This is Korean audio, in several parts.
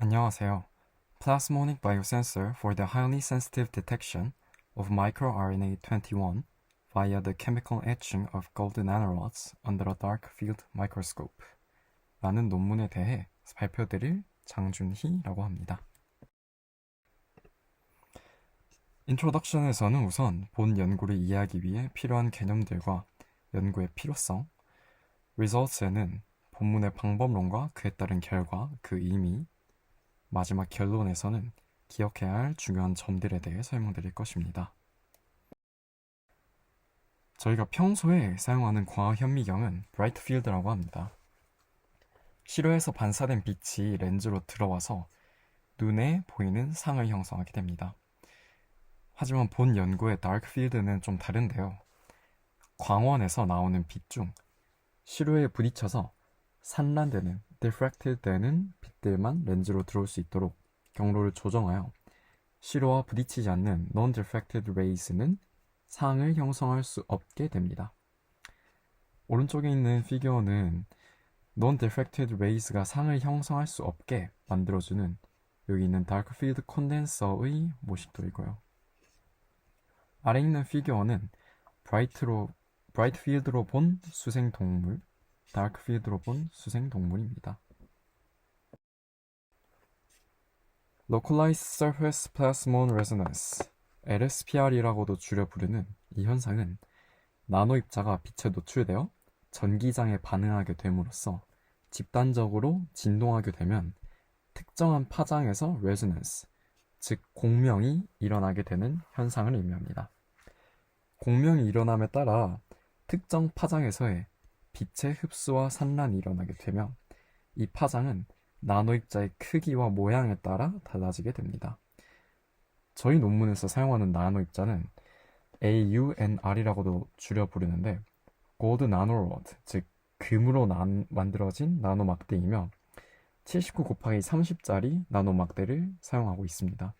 안녕하세요. Plasmonic biosensor for the highly sensitive detection of microRNA 21 via the chemical etching of gold nanorods under a dark field microscope 라는 논문에 대해 발표드릴 장준희라고 합니다. 인트로덕션에서는 우선 본 연구를 이해하기 위해 필요한 개념들과 연구의 필요성, results에는 본문의 방법론과 그에 따른 결과, 그 의미, 마지막 결론에서는 기억해야 할 중요한 점들에 대해 설명드릴 것입니다. 저희가 평소에 사용하는 광학 현미경은 브라이트 필드라고 합니다. 실외에서 반사된 빛이 렌즈로 들어와서 눈에 보이는 상을 형성하게 됩니다. 하지만 본 연구의 다크 필드는 좀 다른데요. 광원에서 나오는 빛 중 실외에 부딪혀서 산란되는, diffracted 되는 빛들만 렌즈로 들어올 수 있도록 경로를 조정하여 실외와 부딪히지 않는 non-diffracted rays는 상을 형성할 수 없게 됩니다. 오른쪽에 있는 피규어는 non-diffracted rays가 상을 형성할 수 없게 만들어주는 여기 있는 dark field condenser의 모식도이고요. 아래 있는 피규어는 브라이트 필드로 본 수생 동물, 다크 필드로 본 수생 동물입니다. Localized Surface Plasmon Resonance, LSPR이라고도 줄여 부르는 이 현상은 나노 입자가 빛에 노출되어 전기장에 반응하게 됨으로써 집단적으로 진동하게 되면 특정한 파장에서 레조넌스, 즉 공명이 일어나게 되는 현상을 의미합니다. 공명이 일어남에 따라 특정 파장에서의 빛의 흡수와 산란이 일어나게 되며 이 파장은 나노입자의 크기와 모양에 따라 달라지게 됩니다. 저희 논문에서 사용하는 나노입자는 AUNR이라고도 줄여 부르는데 골드 나노로드, 즉 금으로 만들어진 나노막대이며 79 곱하기 30짜리 나노막대를 사용하고 있습니다.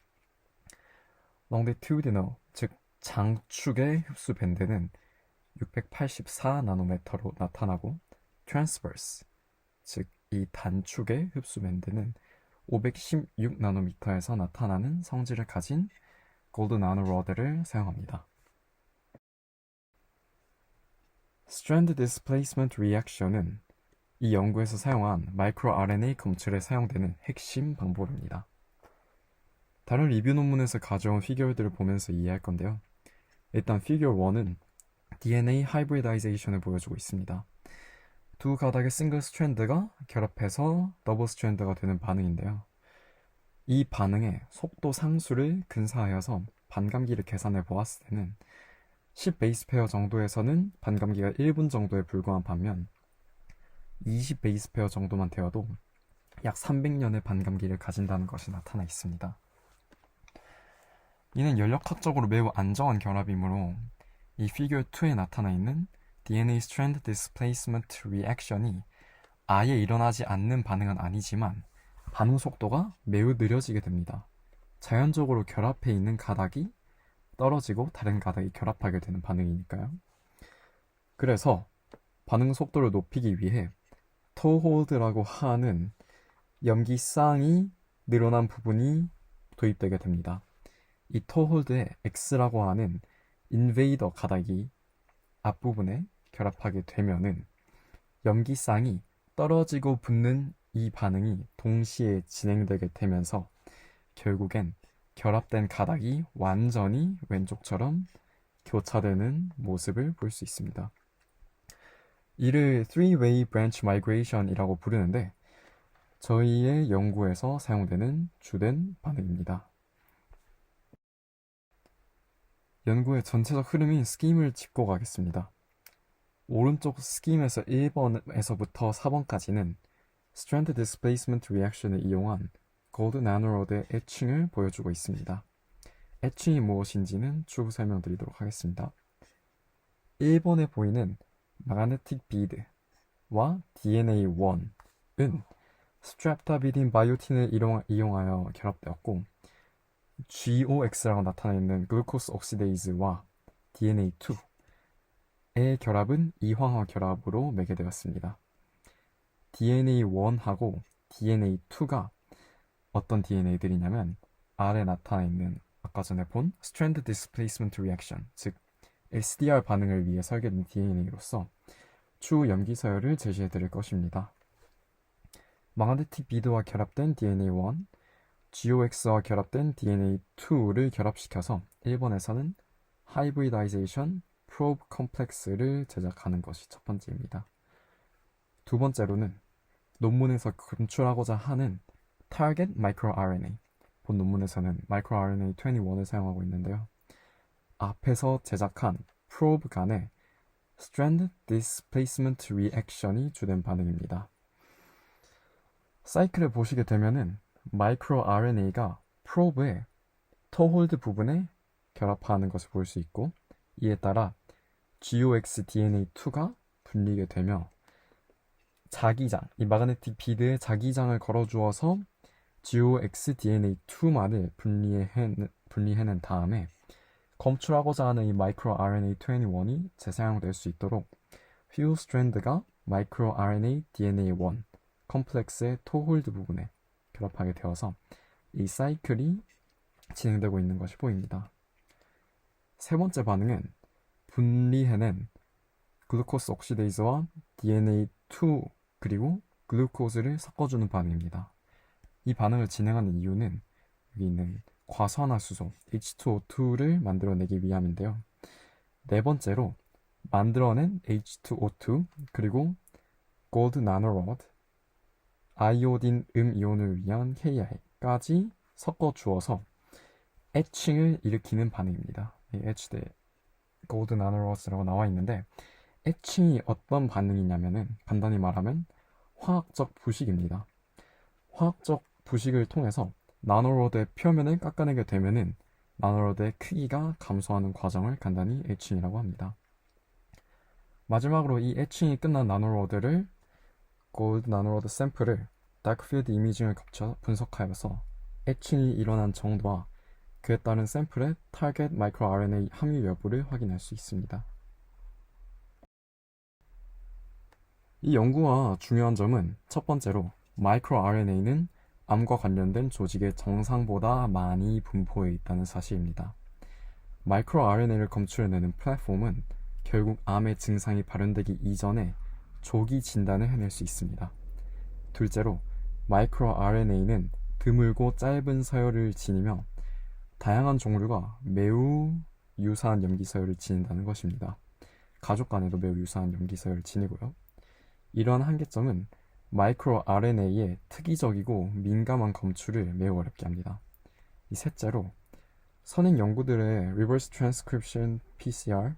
longitudinal, 즉 장축의 흡수 밴드는 684 나노미터로 나타나고 transverse, 즉 이 단축의 흡수 밴드는 516 나노미터에서 나타나는 성질을 가진 골드 나노로드를 사용합니다. Strand Displacement Reaction은 이 연구에서 사용한 마이크로 RNA 검출에 사용되는 핵심 방법입니다. 다른 리뷰 논문에서 가져온 피규어들을 보면서 이해할 건데요. 일단 피규어 1은 DNA 하이브리다이제이션을 보여주고 있습니다. 두 가닥의 싱글 스트랜드가 결합해서 더블 스트랜드가 되는 반응인데요. 이 반응의 속도 상수를 근사하여서 반감기를 계산해 보았을 때는 10 베이스 페어 정도에서는 반감기가 1분 정도에 불과한 반면 20 베이스 페어 정도만 되어도 약 300년의 반감기를 가진다는 것이 나타나 있습니다. 이는 연력학적으로 매우 안정한 결합이므로 이 피규어 2에 나타나 있는 DNA Strand Displacement Reaction이 아예 일어나지 않는 반응은 아니지만 반응 속도가 매우 느려지게 됩니다. 자연적으로 결합해 있는 가닥이 떨어지고 다른 가닥이 결합하게 되는 반응이니까요. 그래서 반응 속도를 높이기 위해 토홀드라고 하는 염기쌍이 늘어난 부분이 도입되게 됩니다. 이 토홀드에 X라고 하는 인베이더 가닥이 앞부분에 결합하게 되면은 염기쌍이 떨어지고 붙는 이 반응이 동시에 진행되게 되면서 결국엔 결합된 가닥이 완전히 왼쪽처럼 교차되는 모습을 볼 수 있습니다. 이를 Three-Way Branch Migration이라고 부르는데 저희의 연구에서 사용되는 주된 반응입니다. 연구의 전체적 흐름인 스킴을 짚고 가겠습니다. 오른쪽 스킴에서 1번에서부터 4번까지는 Strand Displacement Reaction을 이용한 골드 나노로드의 애칭을 보여주고 있습니다. 애칭이 무엇인지는 추후 설명드리도록 하겠습니다. 1번에 보이는 Magnetic Bead와 DNA1은 스트랩타비딘 바이오틴을 이용하여 결합되었고 GOX라고 나타나 있는 글루코스 옥시데이즈와 DNA2의 결합은 이황화 결합으로 매개되었습니다. DNA1하고 DNA2가 어떤 DNA들이냐면 아래 나타나 있는 아까 전에 본 Strand Displacement Reaction, 즉 SDR 반응을 위해 설계된 DNA로서 추후 염기서열을 제시해 드릴 것입니다. 마그네틱 비드와 결합된 DNA1, GOX와 결합된 DNA2를 결합시켜서 1번에서는 Hybridization Probe Complex를 제작하는 것이 첫 번째입니다. 두 번째로는 논문에서 검출하고자 하는 Target microRNA, 본 논문에서는 microRNA 21을 사용하고 있는데요. 앞에서 제작한 프로브 간의 Strand Displacement Reaction이 주된 반응입니다. 사이클을 보시게 되면은 microRNA가 프로브의 토홀드 부분에 결합하는 것을 볼 수 있고, 이에 따라 GOX-DNA2가 분리게 되며 자기장, 이 마그네틱 비드에 자기장을 걸어주어서 GOX-DNA2만을 분리해낸 다음에 검출하고자 하는 이 microRNA 21이 재사용될 수 있도록 휠 스트랜드가 microRNA DNA1 컴플렉스의 토홀드 부분에 결합하게 되어서 이 사이클이 진행되고 있는 것이 보입니다. 세 번째 반응은 분리해낸 글루코스 옥시데이즈와 DNA2 그리고 글루코즈를 섞어주는 반응입니다. 이 반응을 진행하는 이유는 여기 있는 과산화수소 H2O2를 만들어내기 위함인데요. 네 번째로 만들어낸 H2O2 그리고 골드 나노로드, 아이오딘 이온을 위한 KI까지 섞어 주어서 애칭을 일으키는 반응입니다. H대 골드 나노로드라고 나와 있는데, 애칭이 어떤 반응이냐면은 간단히 말하면 화학적 부식입니다. 화학적 부식을 통해서 나노로드의 표면을 깎아내게 되면은 나노로드의 크기가 감소하는 과정을 간단히 애칭이라고 합니다. 마지막으로 이 애칭이 끝난 나노로드를 골드 나노로드 샘플을 다크필드 이미징을 거쳐 분석하여서 애칭이 일어난 정도와 그에 따른 샘플의 타겟 마이크로 RNA 함유 여부를 확인할 수 있습니다. 이 연구와 중요한 점은 첫 번째로 마이크로 RNA는 암과 관련된 조직의 정상보다 많이 분포해 있다는 사실입니다. 마이크로 RNA를 검출해내는 플랫폼은 결국 암의 증상이 발현되기 이전에 조기 진단을 해낼 수 있습니다. 둘째로 마이크로 RNA는 드물고 짧은 서열을 지니며 다양한 종류가 매우 유사한 염기서열을 지닌다는 것입니다. 가족 간에도 매우 유사한 염기서열을 지니고요. 이러한 한계점은 마이크로 RNA의 특이적이고 민감한 검출을 매우 어렵게 합니다. 이 셋째로 선행 연구들의 Reverse Transcription PCR,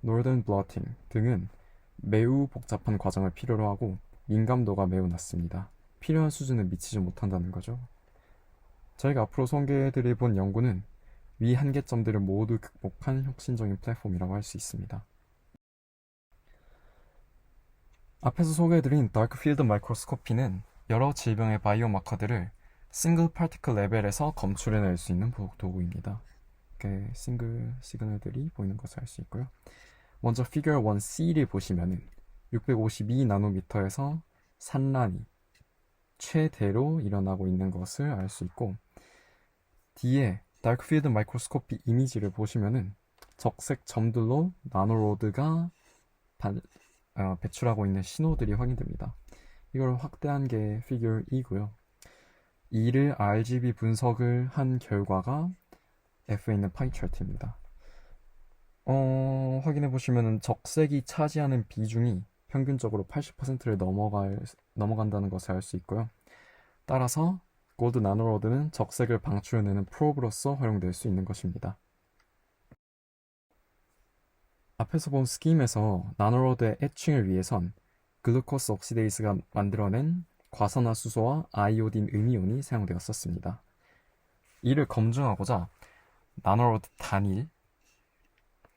Northern Blotting 등은 매우 복잡한 과정을 필요로 하고 민감도가 매우 낮습니다. 필요한 수준에 미치지 못한다는 거죠. 저희가 앞으로 소개해드릴 본 연구는 위 한계점들을 모두 극복한 혁신적인 플랫폼이라고 할 수 있습니다. 앞에서 소개해드린 다크필드 마이크로스코피는 여러 질병의 바이오마커들을 싱글 파티클 레벨에서 검출해낼 수 있는 도구입니다. 이렇게 싱글 시그널들이 보이는 것을 알 수 있고요. 먼저 피겨 1C를 보시면은 652나노미터에서 산란이 최대로 일어나고 있는 것을 알 수 있고, 뒤에 다크필드 마이크로스코피 이미지를 보시면은 적색 점들로 나노로드가 배출하고 있는 신호들이 확인됩니다. 이걸 확대한 게 피겨 2고요. 이를 RGB 분석을 한 결과가 F에 있는 파이 차트입니다. 확인해 보시면은 적색이 차지하는 비중이 평균적으로 80%를 넘어간다는 것을 알 수 있고요. 따라서 골드 나노로드는 적색을 방출해내는 프로브로서 활용될 수 있는 것입니다. 앞에서 본 스킴에서 나노로드의 애칭을 위해선 글루코스 옥시데이스가 만들어낸 과산화수소와 아이오딘 음이온이 사용되었었습니다. 이를 검증하고자 나노로드 단일,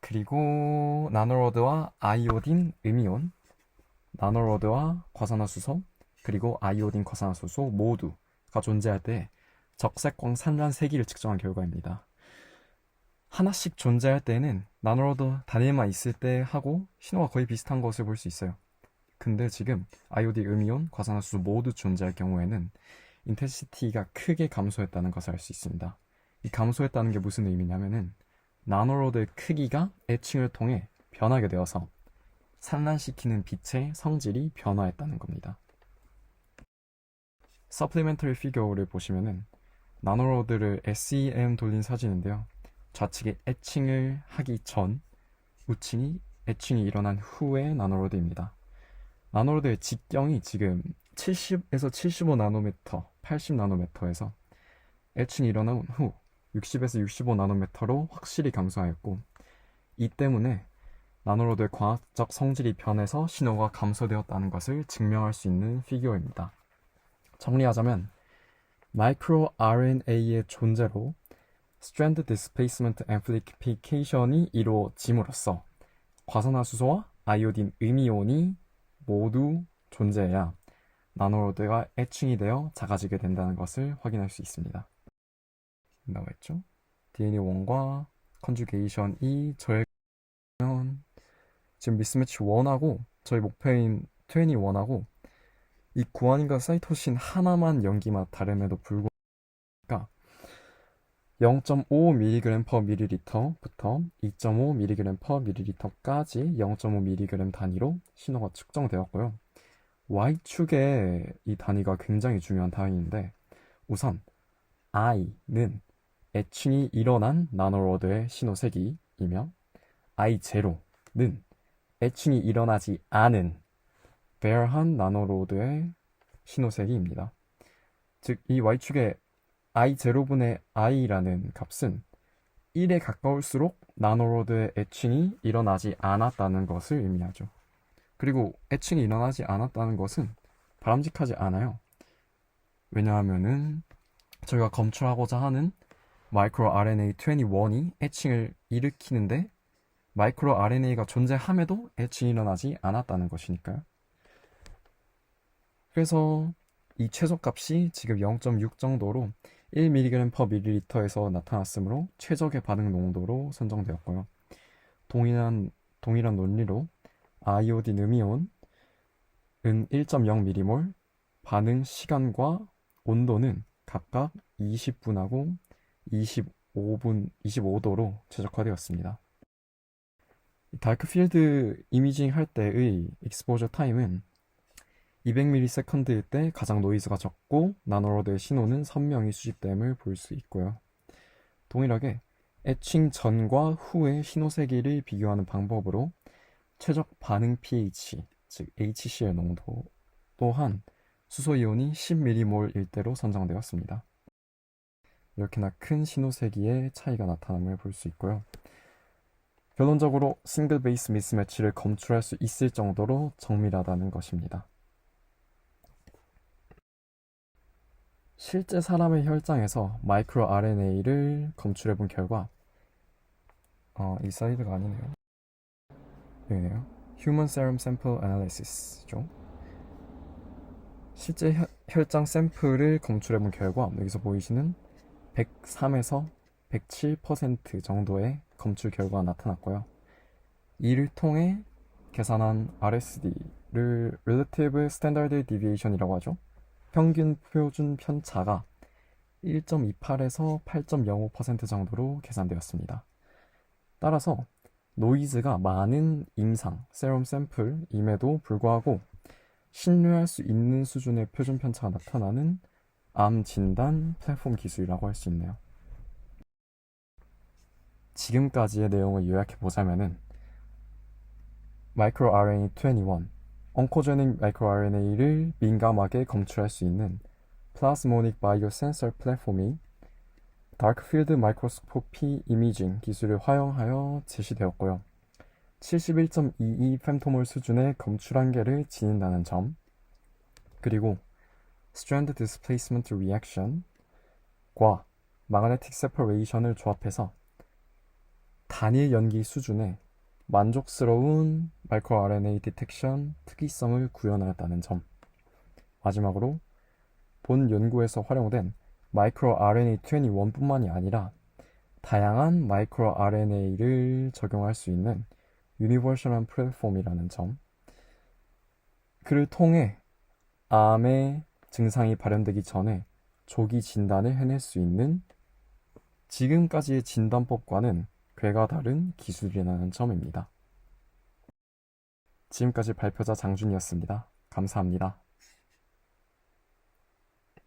그리고 나노로드와 아이오딘 음이온, 나노로드와 과산화수소, 그리고 아이오딘 과산화수소 모두가 존재할 때 적색광 산란 세기를 측정한 결과입니다. 하나씩 존재할 때는 나노로드 단일만 있을 때 하고 신호가 거의 비슷한 것을 볼 수 있어요. 근데 지금 아이오딘 음이온, 과산화수소 모두 존재할 경우에는 인텐시티가 크게 감소했다는 것을 알 수 있습니다. 이 감소했다는 게 무슨 의미냐면은 나노로드의 크기가 에칭을 통해 변하게 되어서 산란시키는 빛의 성질이 변화했다는 겁니다. 서플리멘터리 피겨를 보시면은 나노로드를 SEM 돌린 사진인데요. 좌측에 에칭을 하기 전, 우측이 에칭이 일어난 후의 나노로드입니다. 나노로드의 직경이 지금 70에서 75 나노미터, 80 나노미터에서 에칭이 일어난 후 60에서 65 나노미터로 확실히 감소하였고, 이 때문에 나노로드의 과학적 성질이 변해서 신호가 감소되었다는 것을 증명할 수 있는 피규어입니다. 정리하자면 마이크로 RNA의 존재로 스트랜드 디스플레이스먼트 앰플리피케이션이 이루어짐으로써 과산화수소와 아이오딘 음이온이 모두 존재해야 나노로드가 에칭이 되어 작아지게 된다는 것을 확인할 수 있습니다. 나와있죠? DNA1과 컨주게이션이 저해면 지금 미스매치 1하고 저희 목표인 21하고 이 구안인과 사이토신 하나만 연기만 다름에도 불구하고 0.5mg/ml부터 2.5mg/ml까지 0.5mg 단위로 신호가 측정되었고요. Y축의 이 단위가 굉장히 중요한 단위인데, 우선 I는 에칭이 일어난 나노로드의 신호세기이며 I0는 에칭이 일어나지 않은 베어한 나노로드의 신호세기입니다. 즉, 이 Y축의 I0분의 I라는 값은 1에 가까울수록 나노로드의 에칭이 일어나지 않았다는 것을 의미하죠. 그리고 에칭이 일어나지 않았다는 것은 바람직하지 않아요. 왜냐하면은 저희가 검출하고자 하는 마이크로 RNA 21이 에칭을 일으키는데 마이크로 RNA가 존재함에도 에칭이 일어나지 않았다는 것이니까요. 그래서 이 최소값이 지금 0.6 정도로 1mg/ml에서 나타났으므로 최적의 반응 농도로 선정되었고요. 동일한 논리로 아이오딘 음이온은 1.0mm몰, 반응 시간과 온도는 각각 20분하고 25도로 최적화되었습니다. 다크필드 이미징 할 때의 익스포저 타임은 200ms일 때 가장 노이즈가 적고 나노로드의 신호는 선명히 수집됨을 볼 수 있고요. 동일하게 에칭 전과 후의 신호세기를 비교하는 방법으로 최적 반응 pH, 즉 HCl 농도 또한 수소이온이 10mm몰일 대로 선정되었습니다. 이렇게나 큰 신호세기의 차이가 나타남을 볼 수 있고요. 결론적으로 싱글 베이스 미스매치를 검출할 수 있을 정도로 정밀하다는 것입니다. 실제 사람의 혈장에서 마이크로 RNA를 검출해본 결과 이 사이드가 아니네요. 여기네요. Human Serum Sample Analysis죠. 실제 혈장 샘플을 검출해본 결과 여기서 보이시는 103에서 107% 정도의 검출 결과가 나타났고요. 이를 통해 계산한 RSD를 Relative Standard Deviation이라고 하죠. 평균 표준 편차가 1.28에서 8.05% 정도로 계산되었습니다. 따라서 노이즈가 많은 임상 세럼 샘플임에도 불구하고 신뢰할 수 있는 수준의 표준 편차가 나타나는 암 진단 플랫폼 기술이라고 할 수 있네요. 지금까지의 내용을 요약해 보자면은 마이크로 RNA 21, 엉코제닉 마이크로 RNA를 민감하게 검출할 수 있는 플라스모닉 바이오 센서 플랫폼이 다크필드 마이크로스코피 이미징 기술을 활용하여 제시되었고요. 71.22 femtomol 수준의 검출 한계를 지닌다는 점, 그리고 Strand Displacement Reaction과 Magnetic Separation을 조합해서 단일 연기 수준의 만족스러운 마이크로 RNA 디텍션 특이성을 구현하였다는 점, 마지막으로 본 연구에서 활용된 마이크로 RNA 21뿐만이 아니라 다양한 마이크로 RNA를 적용할 수 있는 유니버셜한 플랫폼이라는 점, 그를 통해 암의 증상이 발현되기 전에 조기 진단을 해낼 수 있는 지금까지의 진단법과는 궤가 다른 기술이라는 점입니다. 지금까지 발표자 장준이었습니다. 감사합니다.